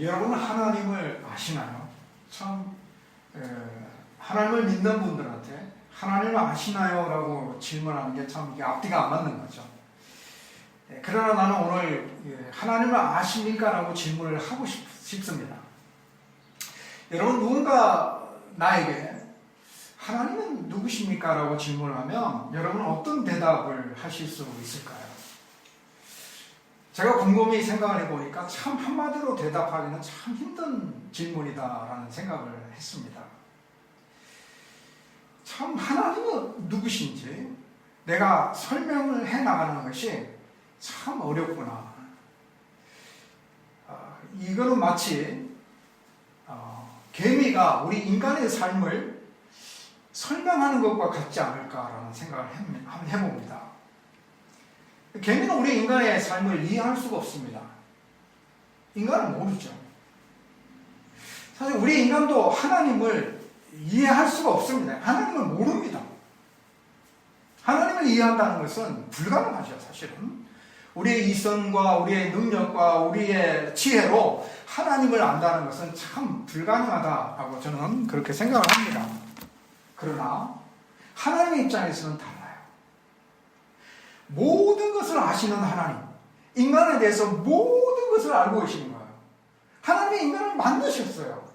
여러분 하나님을 아시나요? 참 하나님을 믿는 분들한테 하나님을 아시나요? 라고 질문하는 게 참 이게 앞뒤가 안 맞는 거죠. 그러나 나는 오늘 하나님을 아십니까? 라고 질문을 하고 싶습니다. 여러분 누군가 나에게 하나님은 누구십니까? 라고 질문을 하면 여러분은 어떤 대답을 하실 수 있을까요? 제가 곰곰이 생각을 해보니까 참 한마디로 대답하기는 참 힘든 질문이다라는 생각을 했습니다. 참 하나님은 누구신지 내가 설명을 해나가는 것이 참 어렵구나. 이거는 마치 개미가 우리 인간의 삶을 설명하는 것과 같지 않을까라는 생각을 한번 해봅니다. 개미는 우리 인간의 삶을 이해할 수가 없습니다. 인간은 모르죠. 사실 우리 인간도 하나님을 이해할 수가 없습니다. 하나님을 모릅니다. 하나님을 이해한다는 것은 불가능하죠, 사실은. 우리의 이성과 우리의 능력과 우리의 지혜로 하나님을 안다는 것은 참 불가능하다라고 저는 그렇게 생각을 합니다. 그러나 하나님의 입장에서는 달라요. 모든 것을 아시는 하나님, 인간에 대해서 모든 것을 알고 계시는 거예요. 하나님이 인간을 만드셨어요.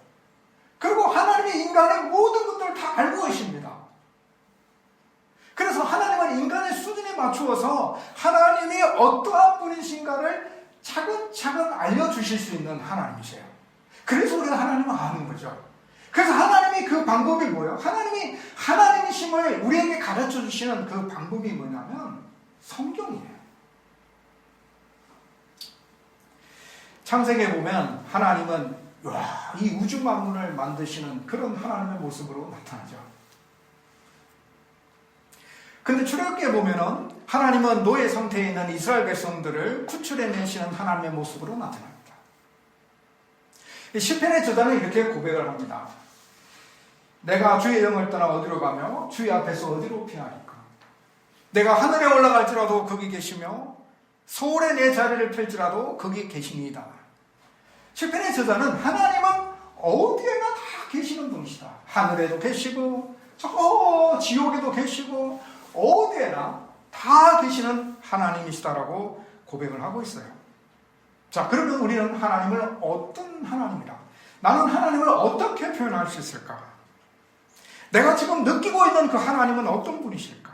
그리고 하나님이 인간의 모든 것들을 다 알고 계십니다. 그래서 하나님은 인간의 수준에 맞추어서 하나님이 어떠한 분이신가를 차근차근 알려주실 수 있는 하나님이세요. 그래서 우리가 하나님을 아는 거죠. 그래서 하나님이 그 방법이 뭐예요? 하나님이 하나님이심을 우리에게 가르쳐 주시는 그 방법이 뭐냐면 성경이에요. 창세기에 보면 하나님은 이 우주 만물을 만드시는 그런 하나님의 모습으로 나타나죠. 근데 출애굽기에 보면은 하나님은 노예 상태에 있는 이스라엘 백성들을 구출해내시는 하나님의 모습으로 나타납니다. 시편의 저자는 이렇게 고백을 합니다. 내가 주의 영을 떠나 어디로 가며 주의 앞에서 어디로 피하리까? 내가 하늘에 올라갈지라도 거기 계시며 서울에 내 자리를 펼지라도 거기 계시니이다. 시편의 저자는 하나님은 어디에나 다 계시는 분이시다. 하늘에도 계시고 저 지옥에도 계시고 어디에나 다 계시는 하나님이시다라고 고백을 하고 있어요. 자, 그러면 우리는 하나님을 어떤 하나님이라? 나는 하나님을 어떻게 표현할 수 있을까? 내가 지금 느끼고 있는 그 하나님은 어떤 분이실까?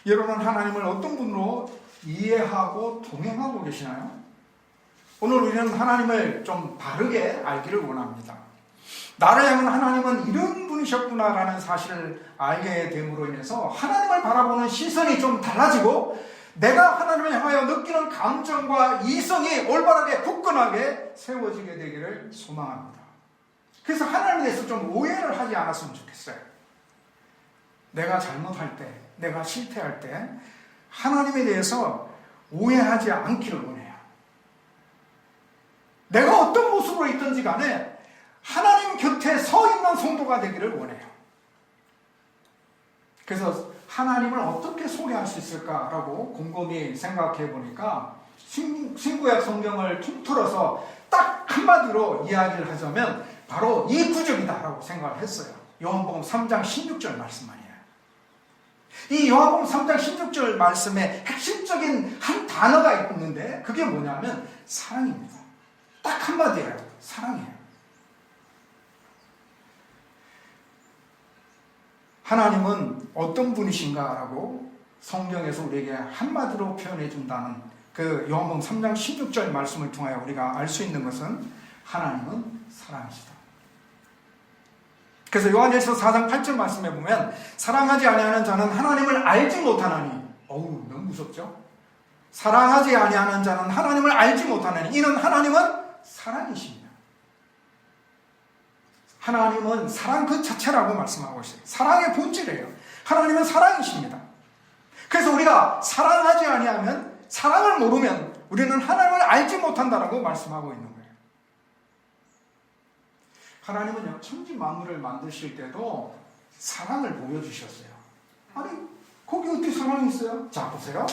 여러분 하나님을 어떤 분으로 이해하고 동행하고 계시나요? 오늘 우리는 하나님을 좀 바르게 알기를 원합니다. 나를 향한 하나님은 이런 분이셨구나라는 사실을 알게 됨으로 인해서 하나님을 바라보는 시선이 좀 달라지고 내가 하나님을 향하여 느끼는 감정과 이성이 올바르게 굳건하게 세워지게 되기를 소망합니다. 그래서 하나님에 대해서 좀 오해를 하지 않았으면 좋겠어요. 내가 잘못할 때, 내가 실패할 때 하나님에 대해서 오해하지 않기를 원해요. 내가 어떤 모습으로 있든지 간에 하나님 곁에 서 있는 성도가 되기를 원해요. 그래서 하나님을 어떻게 소개할 수 있을까라고 곰곰이 생각해 보니까 신구약 성경을 통틀어서 딱 한마디로 이야기를 하자면 바로 이 구절이다라고 생각을 했어요. 요한복음 3장 16절 말씀 아니에요. 이 요한복음 3장 16절 말씀에 핵심적인 한 단어가 있는데 그게 뭐냐면 사랑입니다. 딱 한마디예요. 사랑이에요. 하나님은 어떤 분이신가라고 성경에서 우리에게 한마디로 표현해 준다는 그 요한복음 3장 16절 말씀을 통하여 우리가 알 수 있는 것은 하나님은 사랑이시다. 그래서 요한일서 4장 8절 말씀에 보면 사랑하지 아니하는 자는 하나님을 알지 못하나니 어우 너무 무섭죠? 사랑하지 아니하는 자는 하나님을 알지 못하나니 이는 하나님은 사랑이십니다. 하나님은 사랑 그 자체라고 말씀하고 있어요. 사랑의 본질이에요. 하나님은 사랑이십니다. 그래서 우리가 사랑하지 아니하면 사랑을 모르면 우리는 하나님을 알지 못한다라고 말씀하고 있는 거예요. 하나님은요 천지 만물을 만드실 때도 사랑을 보여주셨어요. 아니 거기 어떻게 사랑이 있어요? 자 보세요.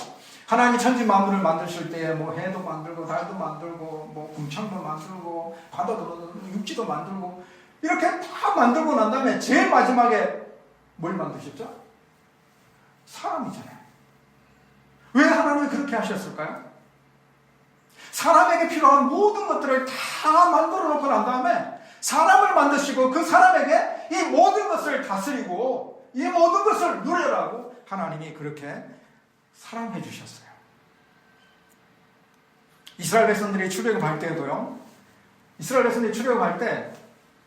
하나님이 천지 만물을 만드실 때에 뭐 해도 만들고 달도 만들고 뭐 궁창도 만들고 바다도 육지도 만들고 이렇게 다 만들고 난 다음에 제일 마지막에 뭘 만드셨죠? 사람이잖아요. 왜 하나님이 그렇게 하셨을까요? 사람에게 필요한 모든 것들을 다 만들어 놓고 난 다음에 사람을 만드시고 그 사람에게 이 모든 것을 다스리고 이 모든 것을 누려라고 하나님이 그렇게 사랑해 주셨어요. 이스라엘 백성들이 출애굽할 때도요. 이스라엘 백성들이 출애굽할 때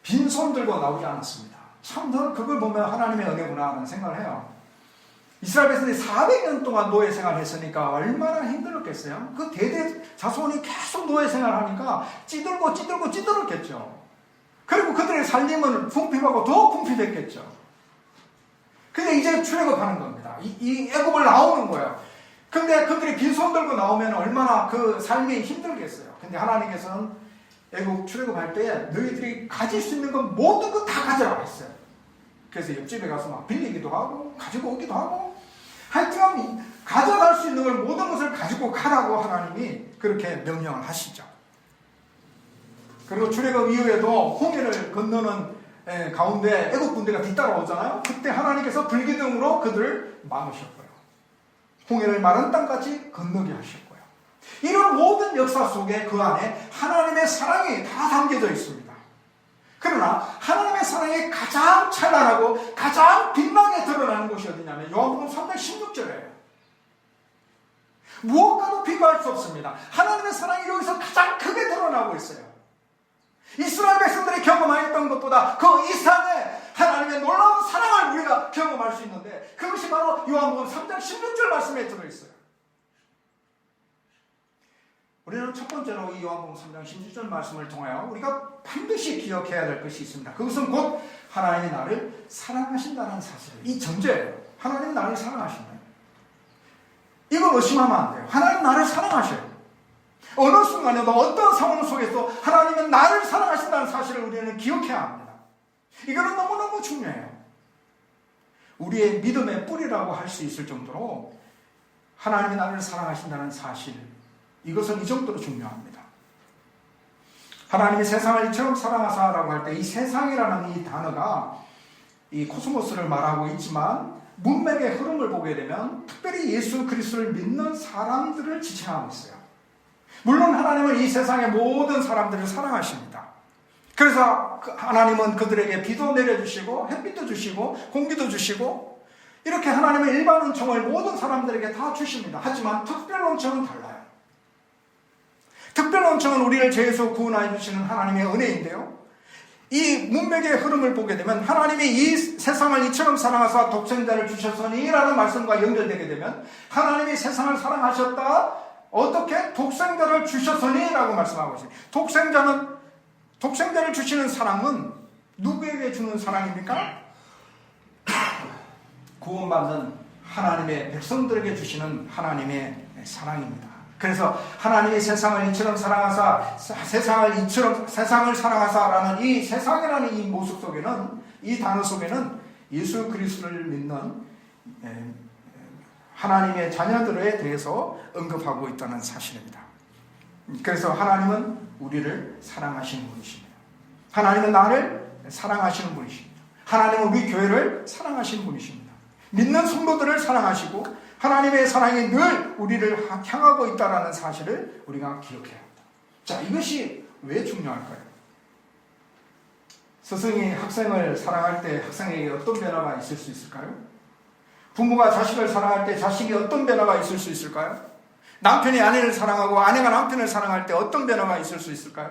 빈손 들고 나오지 않았습니다. 참 저는 그걸 보면 하나님의 은혜구나 하는 생각을 해요. 이스라엘 백성들이 400년 동안 노예 생활했으니까 얼마나 힘들었겠어요. 그 대대 자손이 계속 노예 생활하니까 찌들었겠죠. 그리고 그들의 살림은 궁핍하고 더 궁핍했겠죠. 근데 이제 출애굽하는 겁니다. 이 애굽을 나오는 거예요. 근데 그들이 빈손 들고 나오면 얼마나 그 삶이 힘들겠어요. 근데 하나님께서는 애굽 출애굽할 때 너희들이 가질 수 있는 건 모든 거 다 가져라 했어요. 그래서 옆집에 가서 막 빌리기도 하고 가지고 오기도 하고 하여튼 가져갈 수 있는 걸 모든 것을 가지고 가라고 하나님이 그렇게 명령을 하시죠. 그리고 출애굽 이후에도 홍해를 건너는 가운데 애굽 군대가 뒤따라오잖아요. 그때 하나님께서 불기둥으로 그들을 막으셨고요. 홍해를 마른 땅까지 건너게 하셨고요. 이런 모든 역사 속에 그 안에 하나님의 사랑이 다 담겨져 있습니다. 그러나 하나님의 사랑이 가장 찬란하고 가장 빛나게 드러나는 곳이 어디냐면 요한복음 3장 16절이에요. 무엇과도 비교할 수 없습니다. 하나님의 사랑이 여기서 가장 크게 드러나고 있어요. 이스라엘 백성들이 경험했던 것보다 그 이상의 하나님의 놀라운 사랑을 우리가 경험할 수 있는데 그것이 바로 요한복음 3장 16절 말씀에 들어있어요. 우리는 첫 번째로 이 요한복음 3장 16절 말씀을 통하여 우리가 반드시 기억해야 될 것이 있습니다. 그것은 곧 하나님이 나를 사랑하신다는 사실. 이 전제예요. 하나님이 나를 사랑하신다. 이걸 의심하면 안 돼요. 하나님 나를 사랑하셔요. 어느 순간에도 어떤 상황 속에서 하나님은 나를 사랑하신다는 사실을 우리는 기억해야 합니다. 이거는 너무너무 중요해요. 우리의 믿음의 뿌리라고 할 수 있을 정도로 하나님이 나를 사랑하신다는 사실, 이것은 이 정도로 중요합니다. 하나님이 세상을 이처럼 사랑하사라고 할 때 이 세상이라는 이 단어가 이 코스모스를 말하고 있지만 문맥의 흐름을 보게 되면 특별히 예수 그리스도를 믿는 사람들을 지칭하고 있어요. 물론 하나님은 이 세상의 모든 사람들을 사랑하십니다. 그래서 하나님은 그들에게 비도 내려주시고 햇빛도 주시고 공기도 주시고 이렇게 하나님의 일반 은총을 모든 사람들에게 다 주십니다. 하지만 특별 은총은 달라요. 특별 은총은 우리를 죄에서 구원하여 주시는 하나님의 은혜인데요. 이 문맥의 흐름을 보게 되면 하나님이 이 세상을 이처럼 사랑하사 독생자를 주셨으니 라는 말씀과 연결되게 되면 하나님이 세상을 사랑하셨다. 어떻게? 독생자를 주셨으니 라고 말씀하고 있습니다. 독생자를 주시는 사랑은 누구에게 주는 사랑입니까? 구원받는 하나님의 백성들에게 주시는 하나님의 사랑입니다. 그래서 하나님이 세상을 이처럼 사랑하사 세상을 사랑하사라는 이 세상이라는 이 모습 속에는 이 단어 속에는 예수 그리스도를 믿는 하나님의 자녀들에 대해서 언급하고 있다는 사실입니다. 그래서 하나님은 우리를 사랑하시는 분이십니다. 하나님은 나를 사랑하시는 분이십니다. 하나님은 우리 교회를 사랑하시는 분이십니다. 믿는 성도들을 사랑하시고 하나님의 사랑이 늘 우리를 향하고 있다는 사실을 우리가 기억해야 합니다. 자, 이것이 왜 중요할까요? 스승이 학생을 사랑할 때 학생에게 어떤 변화가 있을 수 있을까요? 부모가 자식을 사랑할 때 자식이 어떤 변화가 있을 수 있을까요? 남편이 아내를 사랑하고 아내가 남편을 사랑할 때 어떤 변화가 있을 수 있을까요?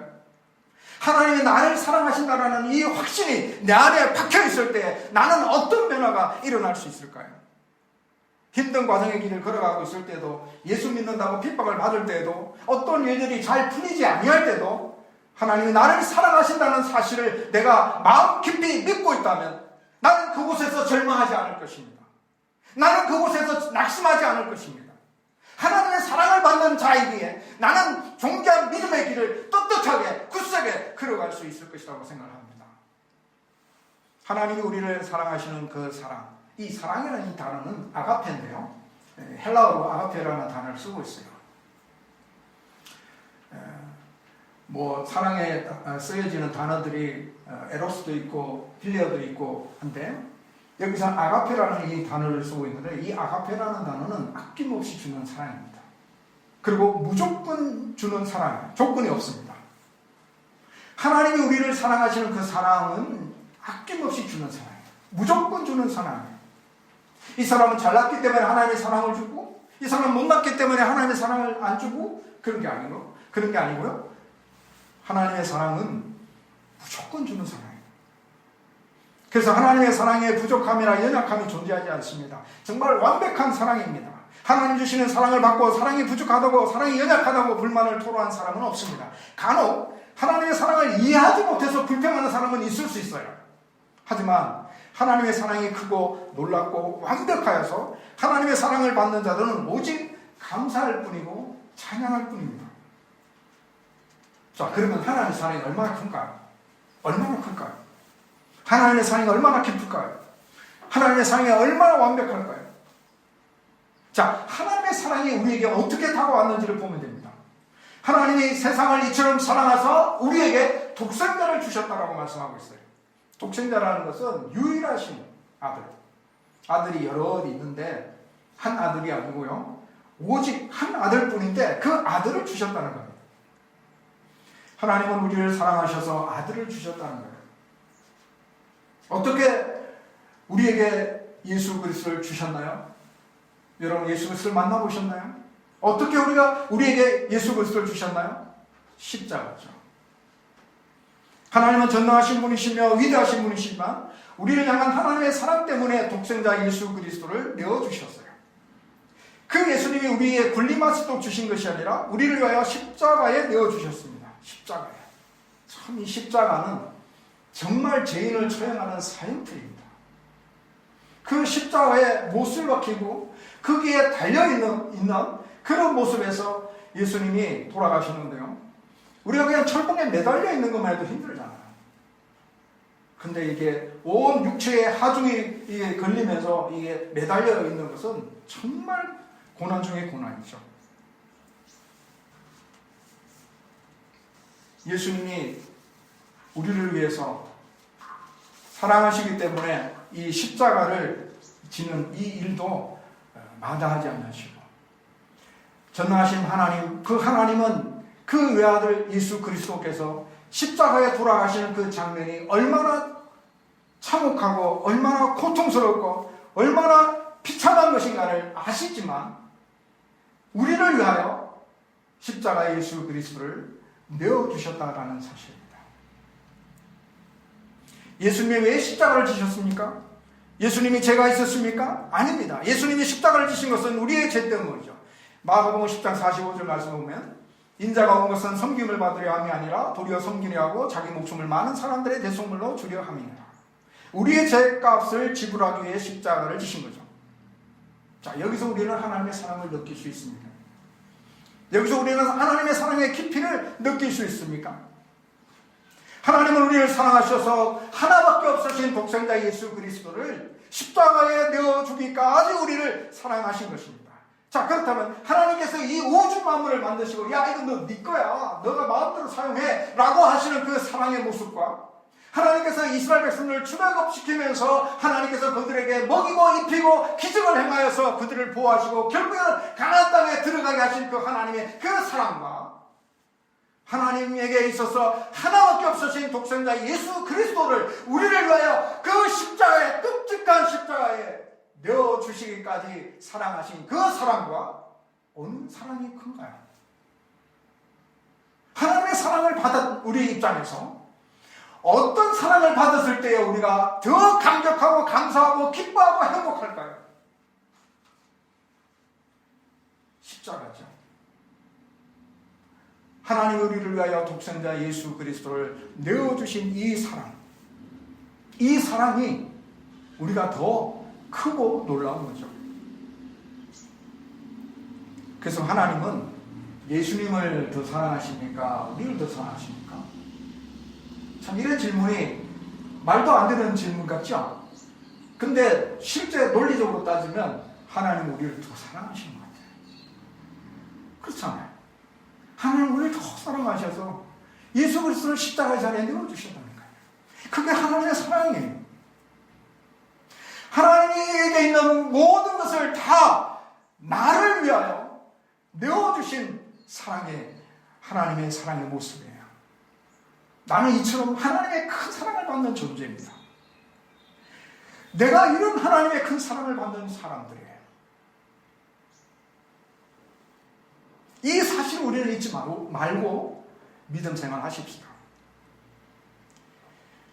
하나님이 나를 사랑하신다는 이 확신이 내 안에 박혀 있을 때 나는 어떤 변화가 일어날 수 있을까요? 힘든 과정의 길을 걸어가고 있을 때도, 예수 믿는다고 핍박을 받을 때도, 어떤 일들이 잘 풀리지 아니할 때도 하나님이 나를 사랑하신다는 사실을 내가 마음 깊이 믿고 있다면 나는 그곳에서 절망하지 않을 것입니다. 나는 그곳에서 낙심하지 않을 것입니다. 하나님의 사랑을 받는 자이기에 나는 존귀한 믿음의 길을 떳떳하게 굳세게 걸어갈 수 있을 것이라고 생각합니다. 하나님이 우리를 사랑하시는 그 사랑, 이 사랑이라는 이 단어는 아가페인데요. 헬라어로 아가페라는 단어를 쓰고 있어요. 사랑에 쓰여지는 단어들이 에로스도 있고 필레어도 있고 한데, 여기서 아가페라는 이 단어를 쓰고 있는데, 이 아가페라는 단어는 아낌없이 주는 사랑입니다. 그리고 무조건 주는 사랑이에요. 조건이 없습니다. 하나님이 우리를 사랑하시는 그 사랑은 아낌없이 주는 사랑이에요. 무조건 주는 사랑이에요. 이 사람은 잘났기 때문에 하나님의 사랑을 주고, 이 사람은 못났기 때문에 하나님의 사랑을 안 주고, 그런 게 아니고요. 하나님의 사랑은 무조건 주는 사랑이에요. 그래서 하나님의 사랑에 부족함이나 연약함이 존재하지 않습니다. 정말 완벽한 사랑입니다. 하나님 주시는 사랑을 받고 사랑이 부족하다고, 사랑이 연약하다고 불만을 토로한 사람은 없습니다. 간혹 하나님의 사랑을 이해하지 못해서 불평하는 사람은 있을 수 있어요. 하지만 하나님의 사랑이 크고 놀랍고 완벽하여서 하나님의 사랑을 받는 자들은 오직 감사할 뿐이고 찬양할 뿐입니다. 자, 그러면 하나님의 사랑이 얼마나 큰가요? 얼마나 클까요? 하나님의 사랑이 얼마나 깊을까요? 하나님의 사랑이 얼마나 완벽할까요? 자, 하나님의 사랑이 우리에게 어떻게 다가왔는지를 보면 됩니다. 하나님이 세상을 이처럼 사랑하사 우리에게 독생자를 주셨다라고 말씀하고 있어요. 독생자라는 것은 유일하신 아들. 아들이 여럿 있는데 한 아들이 아니고요. 오직 한 아들뿐인데 그 아들을 주셨다는 겁니다. 하나님은 우리를 사랑하셔서 아들을 주셨다는 거예요. 어떻게 우리에게 예수 그리스도를 주셨나요? 여러분, 예수 그리스도를 만나보셨나요? 어떻게 우리에게 예수 그리스도를 주셨나요? 십자가죠. 하나님은 전능하신 분이시며 위대하신 분이시지만 우리를 향한 하나님의 사랑 때문에 독생자 예수 그리스도를 내어주셨어요. 그 예수님이 우리의 굴림하시도록 주신 것이 아니라 우리를 위하여 십자가에 내어주셨습니다. 십자가에. 참, 이 십자가는 정말 죄인을 처형하는 사형틀입니다. 그 십자가에 못을 박히고 거기에 달려있는 그런 모습에서 예수님이 돌아가시는데요. 우리가 그냥 철봉에 매달려 있는 것만 해도 힘들잖아요. 근데 이게 온 육체의 하중이 걸리면서 이게 매달려 있는 것은 정말 고난 중에 고난이죠. 예수님이 우리를 위해서 사랑하시기 때문에 이 십자가를 지는 이 일도 마다하지 않으시고, 전능하신 하나님, 그 하나님은 그 외아들 예수 그리스도께서 십자가에 돌아가시는 그 장면이 얼마나 참혹하고 얼마나 고통스럽고 얼마나 비참한 것인가를 아시지만 우리를 위하여 십자가에 예수 그리스도를 내어주셨다라는 사실입니다. 예수님이 왜 십자가를 지셨습니까? 예수님이 죄가 있었습니까? 아닙니다. 예수님이 십자가를 지신 것은 우리의 죄 때문이죠. 마가복음 10장 45절 말씀 보면, 인자가 온 것은 섬김을 받으려 함이 아니라 도리어 섬기려 하고 자기 목숨을 많은 사람들의 대속물로 주려 함이니라. 우리의 죄값을 지불하기 위해 십자가를 지신 거죠. 자, 여기서 우리는 하나님의 사랑을 느낄 수 있습니다. 여기서 우리는 하나님의 사랑의 깊이를 느낄 수 있습니까? 하나님은 우리를 사랑하셔서 하나밖에 없으신 독생자 예수 그리스도를 십자가에 내어주기까지 우리를 사랑하신 것입니다. 자, 그렇다면 하나님께서 이 우주 만물을 만드시고, 야, 이거 너 네 거야, 너가 마음대로 사용해 라고 하시는 그 사랑의 모습과, 하나님께서 이스라엘 백성을 출애굽시키면서 하나님께서 그들에게 먹이고 입히고 기적을 행하여서 그들을 보호하시고 결국에는 가나안 땅에 들어가게 하신 그 하나님의 그 사랑과, 하나님에게 있어서 하나밖에 없으신 독생자 예수 그리스도를 우리를 위하여 그 십자가에, 끔찍한 십자가에 내어주시기까지 사랑하신 그 사랑과 어느 사랑이 큰가요? 하나님의 사랑을 받은 우리 입장에서 어떤 사랑을 받았을 때에 우리가 더 감격하고 감사하고 기뻐하고 행복할까요? 십자가죠. 하나님 우리를 위하여 독생자 예수 그리스도를 내어주신 이 사랑이 우리가 더 크고 놀라운 거죠. 그래서 하나님은 예수님을 더 사랑하십니까? 우리를 더 사랑하십니까? 참, 이런 질문이 말도 안 되는 질문 같죠? 근데 실제 논리적으로 따지면 하나님 우리를 더 사랑하시는 것 같아요. 그렇잖아요. 하나님 우리를 더 사랑하셔서 예수 그리스도를 십자가 자리에 내어주셨다니까요. 그게 하나님의 사랑이에요. 하나님에게 있는 모든 것을 다 나를 위하여 내어주신 사랑의 하나님의 사랑의 모습이에요. 나는 이처럼 하나님의 큰 사랑을 받는 존재입니다. 내가 이런 하나님의 큰 사랑을 받는 사람들이에요. 이 사실을 우리는 잊지 말고 믿음 생활하십시오.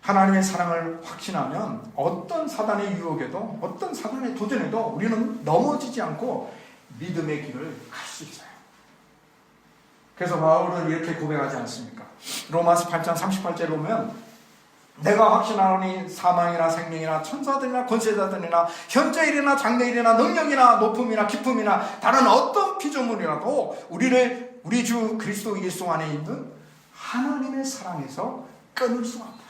하나님의 사랑을 확신하면 어떤 사단의 유혹에도 어떤 사단의 도전에도 우리는 넘어지지 않고 믿음의 길을 갈 수 있어요. 그래서 바울은 이렇게 고백하지 않습니까? 로마서 8장 38절에 보면 내가 확신하노니 사망이나 생명이나 천사들이나 권세자들이나 현재일이나 장래일이나 능력이나 높음이나 깊음이나 다른 어떤 피조물이라도 우리 주 그리스도 예수 안에 있는 하나님의 사랑에서 끊을 수가 없다.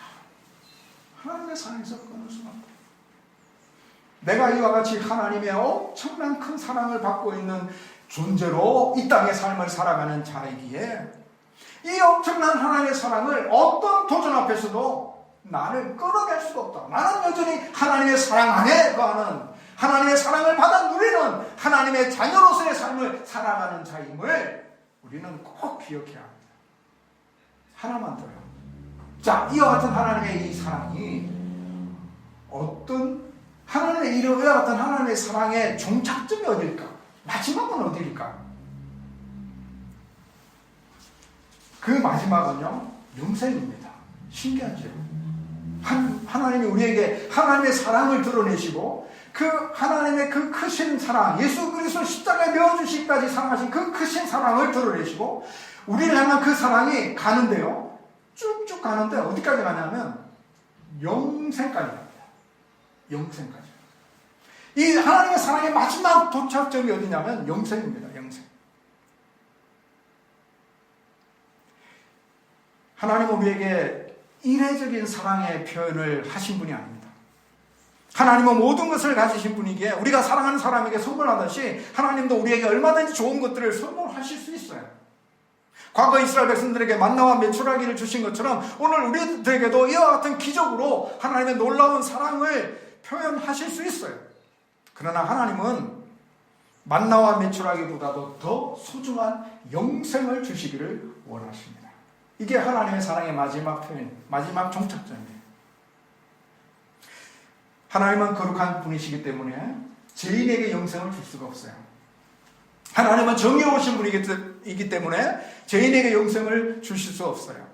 하나님의 사랑에서 끊을 수가 없다. 내가 이와 같이 하나님의 엄청난 큰 사랑을 받고 있는 존재로 이 땅의 삶을 살아가는 자이기에 이 엄청난 하나님의 사랑을 어떤 도전 앞에서도 나를 끌어낼 수가 없다. 나는 여전히 하나님의 사랑 안에 거하는 하나님의 사랑을 받아 누리는 하나님의 자녀로서의 삶을 살아가는 자임을 우리는 꼭 기억해야 합니다. 하나만 더요. 자, 이와 같은 하나님의 이 사랑이 어떤 하나님의 이와 같은 하나님의 사랑의 종착점이 어딜까? 마지막은 어딜까? 그 마지막은요, 영생입니다. 신기하죠? 하나님이 우리에게 하나님의 사랑을 드러내시고 그 하나님의 그 크신 사랑, 예수 그리스도 십자가에 메어주시기까지 사랑하신 그 크신 사랑을 드러내시고 우리를 향한 그 사랑이 가는데요, 쭉쭉 가는데 어디까지 가냐면 영생까지 갑니다. 영생까지. 이 하나님의 사랑의 마지막 도착점이 어디냐면 영생입니다. 영생. 하나님은 우리에게 이례적인 사랑의 표현을 하신 분이 아닙니다. 하나님은 모든 것을 가지신 분이기에 우리가 사랑하는 사람에게 선물하듯이 하나님도 우리에게 얼마든지 좋은 것들을 선물하실 수 있어요. 과거 이스라엘 백성들에게 만나와 메추라기를 주신 것처럼 오늘 우리들에게도 이와 같은 기적으로 하나님의 놀라운 사랑을 표현하실 수 있어요. 그러나 하나님은 만나와 메추라기보다도 더 소중한 영생을 주시기를 원하십니다. 이게 하나님의 사랑의 마지막 표현, 마지막 종착점이에요. 하나님은 거룩한 분이시기 때문에 죄인에게 영생을 줄 수가 없어요. 하나님은 정의로우신 분이기 때문에 죄인에게 영생을 주실 수 없어요.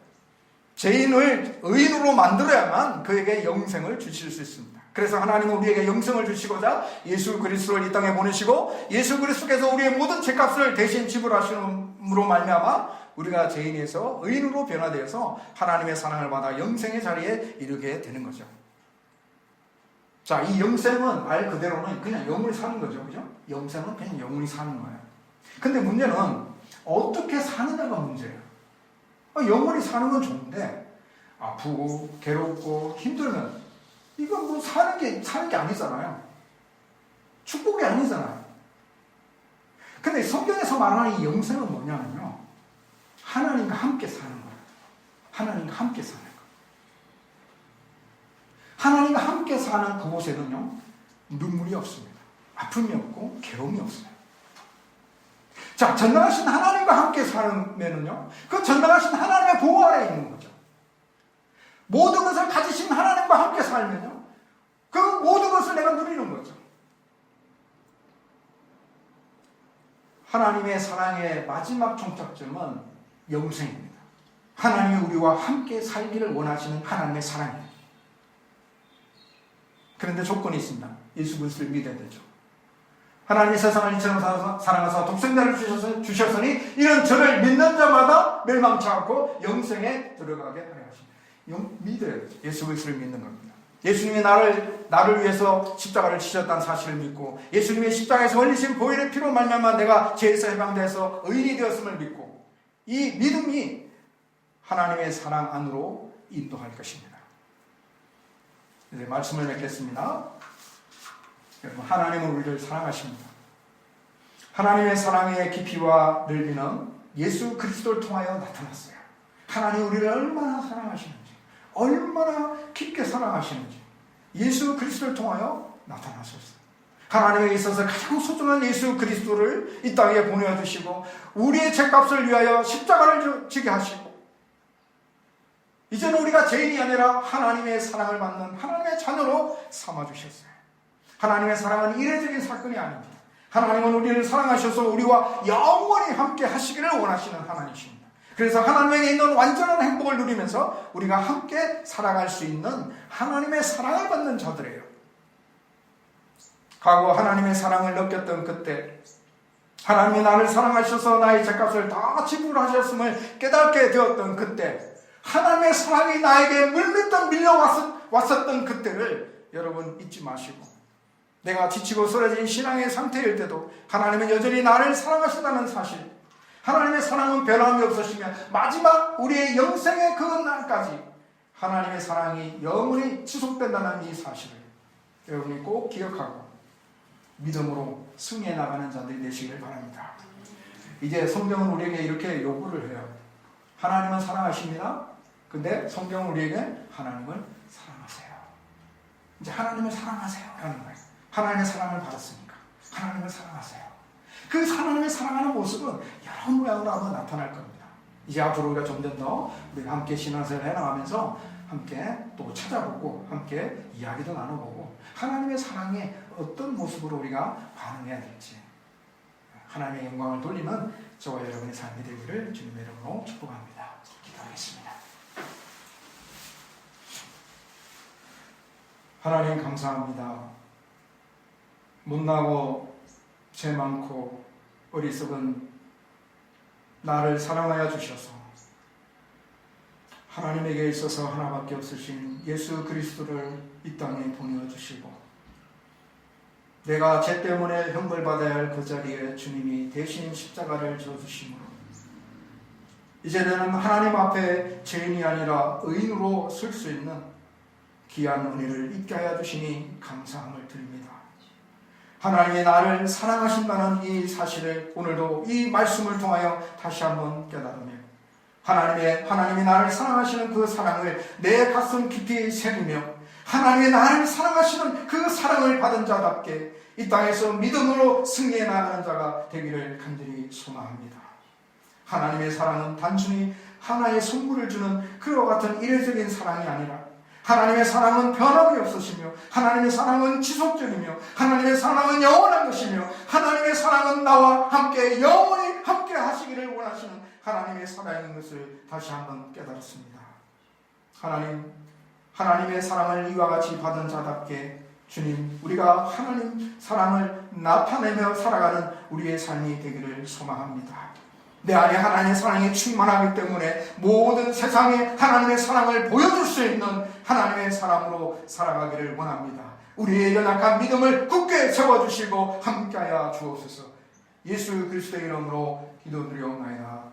죄인을 의인으로 만들어야만 그에게 영생을 주실 수 있습니다. 그래서 하나님은 우리에게 영생을 주시고자 예수 그리스도를 이 땅에 보내시고 예수 그리스도께서 우리의 모든 죄값을 대신 지불하심으로 말미암아 우리가 죄인에서 의인으로 변화되어서 하나님의 사랑을 받아 영생의 자리에 이르게 되는 거죠. 자, 이 영생은 말 그대로는 그냥 영원히 사는 거죠. 그죠? 영생은 그냥 영원히 사는 거예요. 근데 문제는 어떻게 사느냐가 문제예요. 영원히 사는 건 좋은데 아프고 괴롭고 힘들면 이건 뭐 사는 게 아니잖아요. 축복이 아니잖아요. 근데 성경에서 말하는 이 영생은 뭐냐면요, 하나님과 함께 사는 거예요. 하나님과 함께 사는 거예요. 하나님과 함께 사는 그곳에는요, 눈물이 없습니다. 아픔이 없고 괴로움이 없어요. 자, 전능하신 하나님과 함께 살면은요, 그 전능하신 하나님의 보호 아래에 있는 거죠. 모든 것을 가지신 하나님과 함께 살면요, 그 모든 것을 내가 누리는 거죠. 하나님의 사랑의 마지막 종착점은 영생입니다. 하나님이 우리와 함께 살기를 원하시는 하나님의 사랑이에요. 그런데 조건이 있습니다. 예수 그리스도를 믿어야 되죠. 하나님이 세상을 이처럼 사랑하사 독생자를 주셨으니 이는 저를 믿는 자마다 멸망치 않고 영생에 들어가게 하려 하십니다. 믿어야 되죠. 예수 그리스도를 믿는 겁니다. 예수님이 나를 위해서 십자가를 치셨다는 사실을 믿고 예수님의 십자가에서 흘리신 보혈의 피로 말미암아 내가 죄에서 해방돼서 의인이 되었음을 믿고 이 믿음이 하나님의 사랑 안으로 인도할 것입니다. 이제 말씀을 맺겠습니다. 여러분, 하나님은 우리를 사랑하십니다. 하나님의 사랑의 깊이와 넓이는 예수 그리스도를 통하여 나타났어요. 하나님 우리를 얼마나 사랑하시는지, 얼마나 깊게 사랑하시는지 예수 그리스도를 통하여 나타나셨어요. 하나님에 있어서 가장 소중한 예수 그리스도를 이 땅에 보내주시고 우리의 죄값을 위하여 십자가를 지게 하시고, 이제는 우리가 죄인이 아니라 하나님의 사랑을 받는 하나님의 자녀로 삼아주셨어요. 하나님의 사랑은 이례적인 사건이 아닙니다. 하나님은 우리를 사랑하셔서 우리와 영원히 함께 하시기를 원하시는 하나님이십니다. 그래서 하나님에게 있는 완전한 행복을 누리면서 우리가 함께 살아갈 수 있는 하나님의 사랑을 받는 자들이에요. 과거 하나님의 사랑을 느꼈던 그때, 하나님이 나를 사랑하셔서 나의 죄값을 다 지불하셨음을 깨닫게 되었던 그때, 하나님의 사랑이 나에게 물밀듯 밀려왔었던 그때를 여러분 잊지 마시고, 내가 지치고 쓰러진 신앙의 상태일 때도 하나님은 여전히 나를 사랑하신다는 사실, 하나님의 사랑은 변함이 없으시며 마지막 우리의 영생의 그 날까지 하나님의 사랑이 영원히 지속된다는 이 사실을 여러분이 꼭 기억하고 믿음으로 승리해 나가는 자들이 되시길 바랍니다. 이제 성경은 우리에게 이렇게 요구를 해요. 하나님은 사랑하십니다. 근데 성경은 우리에게 하나님을 사랑하세요. 이제 하나님을 사랑하세요 라는 거예요. 하나님의 사랑을 받았으니까 하나님을 사랑하세요. 그 하나님을 사랑하는 모습은 여러 모양으로 아마 나타날 겁니다. 이제 앞으로 우리가 점점 더 우리가 함께 신앙생활을 해나가면서 함께 또 찾아보고 함께 이야기도 나눠보고 하나님의 사랑에 어떤 모습으로 우리가 반응해야 될지 하나님의 영광을 돌리는 저와 여러분의 삶이 되기를 주님의 이름으로 축복합니다. 기도하겠습니다. 하나님 감사합니다. 못나고 죄 많고 어리석은 나를 사랑하여 주셔서 하나님에게 있어서 하나밖에 없으신 예수 그리스도를 이 땅에 보내주시고 내가 죄 때문에 형벌받아야 할 그 자리에 주님이 대신 십자가를 져주심으로 이제는 하나님 앞에 죄인이 아니라 의인으로 설 수 있는 귀한 은혜를 있게 하여 주시니 감사함을 드립니다. 하나님이 나를 사랑하신다는 이 사실을 오늘도 이 말씀을 통하여 다시 한번 깨달으며 하나님이 나를 사랑하시는 그 사랑을 내 가슴 깊이 새기며 하나님이 나를 사랑하시는 그 사랑을 받은 자답게 이 땅에서 믿음으로 승리해 나가는 자가 되기를 간절히 소망합니다. 하나님의 사랑은 단순히 하나의 선물을 주는 그와 같은 이례적인 사랑이 아니라 하나님의 사랑은 변함이 없으시며 하나님의 사랑은 지속적이며 하나님의 사랑은 영원한 것이며 하나님의 사랑은 나와 함께 영원히 함께 하시기를 원하시는 하나님의 사랑인 것을 다시 한번 깨달았습니다. 하나님의 사랑을 이와 같이 받은 자답게 주님, 우리가 하나님 사랑을 나타내며 살아가는 우리의 삶이 되기를 소망합니다. 내 안에 하나님의 사랑이 충만하기 때문에 모든 세상에 하나님의 사랑을 보여줄 수 있는 하나님의 사람으로 살아가기를 원합니다. 우리의 연약한 믿음을 굳게 세워주시고 함께하여 주옵소서. 예수 그리스도의 이름으로 기도드리옵나이다.